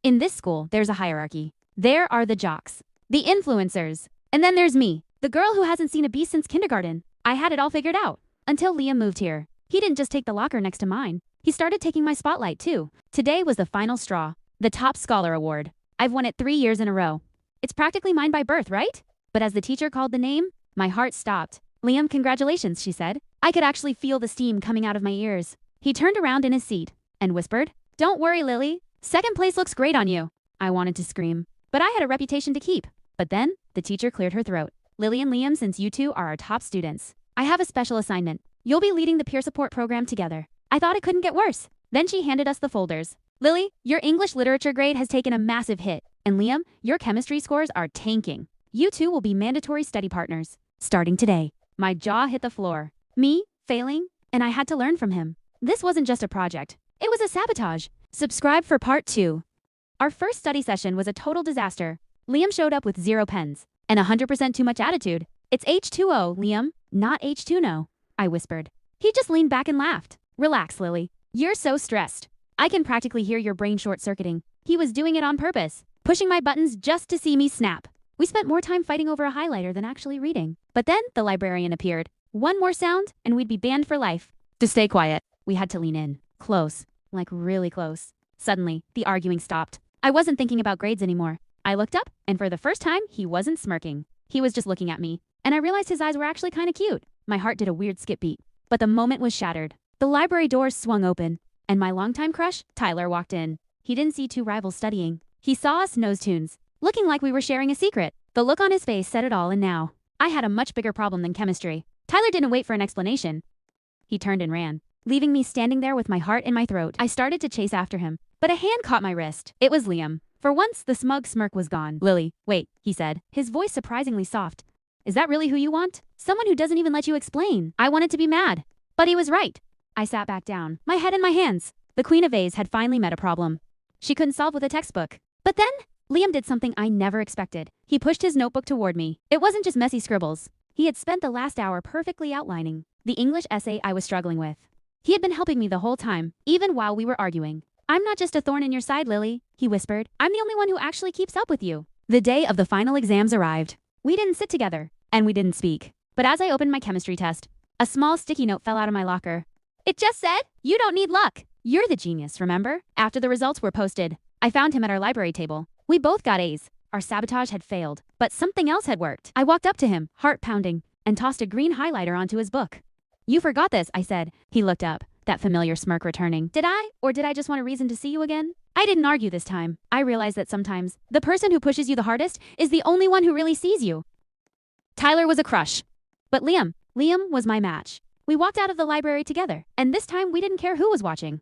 In this school, there's a hierarchy. There are the jocks, the influencers, and then there's me, the girl who hasn't seen a beast since kindergarten. I had it all figured out until Liam moved here. He didn't just take the locker next to mine. He started taking my spotlight too. Today was the final straw, the top scholar award. I've won it 3 years in a row. It's practically mine by birth, right? But as the teacher called the name, my heart stopped. Liam, congratulations, she said. I could actually feel the steam coming out of my ears. He turned around in his seat and whispered, "Don't worry, Lily. Second place looks great on you." I wanted to scream, but I had a reputation to keep. But then, the teacher cleared her throat. "Lily and Liam, since you two are our top students, I have a special assignment. You'll be leading the peer support program together." I thought it couldn't get worse. Then she handed us the folders. "Lily, your English literature grade has taken a massive hit. And Liam, your chemistry scores are tanking. You two will be mandatory study partners, starting today." My jaw hit the floor. Me, failing, and I had to learn from him. This wasn't just a project. It was a sabotage. Subscribe for part 2. Our first study session was a total disaster. Liam showed up with 0 pens and 100% too much attitude. "It's H2O, Liam, not H2no," I whispered. He just leaned back and laughed. "Relax, Lily. You're so stressed. I can practically hear your brain short-circuiting." He was doing it on purpose, pushing my buttons just to see me snap. We spent more time fighting over a highlighter than actually reading. But then the librarian appeared. One more sound, and we'd be banned for life. To stay quiet, we had to lean in. Close. Like really close. Suddenly, the arguing stopped. I wasn't thinking about grades anymore. I looked up, and for the first time, he wasn't smirking. He was just looking at me. And I realized his eyes were actually kind of cute. My heart did a weird skip beat. But the moment was shattered. The library doors swung open, and my longtime crush, Tyler, walked in. He didn't see two rivals studying. He saw us nose tunes, looking like we were sharing a secret. The look on his face said it all, and now I had a much bigger problem than chemistry. Tyler didn't wait for an explanation. He turned and ran, leaving me standing there with my heart in my throat. I started to chase after him, but a hand caught my wrist. It was Liam. For once, the smug smirk was gone. "Lily, wait," he said, his voice surprisingly soft. "Is that really who you want? Someone who doesn't even let you explain." I wanted to be mad, but he was right. I sat back down, my head in my hands. The Queen of A's had finally met a problem she couldn't solve with a textbook. But then, Liam did something I never expected. He pushed his notebook toward me. It wasn't just messy scribbles. He had spent the last hour perfectly outlining the English essay I was struggling with. He had been helping me the whole time, even while we were arguing. "I'm not just a thorn in your side, Lily," he whispered. "I'm the only one who actually keeps up with you." The day of the final exams arrived. We didn't sit together, and we didn't speak. But as I opened my chemistry test, a small sticky note fell out of my locker. It just said, "You don't need luck. You're the genius, remember?" After the results were posted, I found him at our library table. We both got A's. Our sabotage had failed, but something else had worked. I walked up to him, heart pounding, and tossed a green highlighter onto his book. "You forgot this," I said. He looked up, that familiar smirk returning. "Did I? Or did I just want a reason to see you again?" I didn't argue this time. I realized that sometimes the person who pushes you the hardest is the only one who really sees you. Tyler was a crush. But Liam was my match. We walked out of the library together, and this time we didn't care who was watching.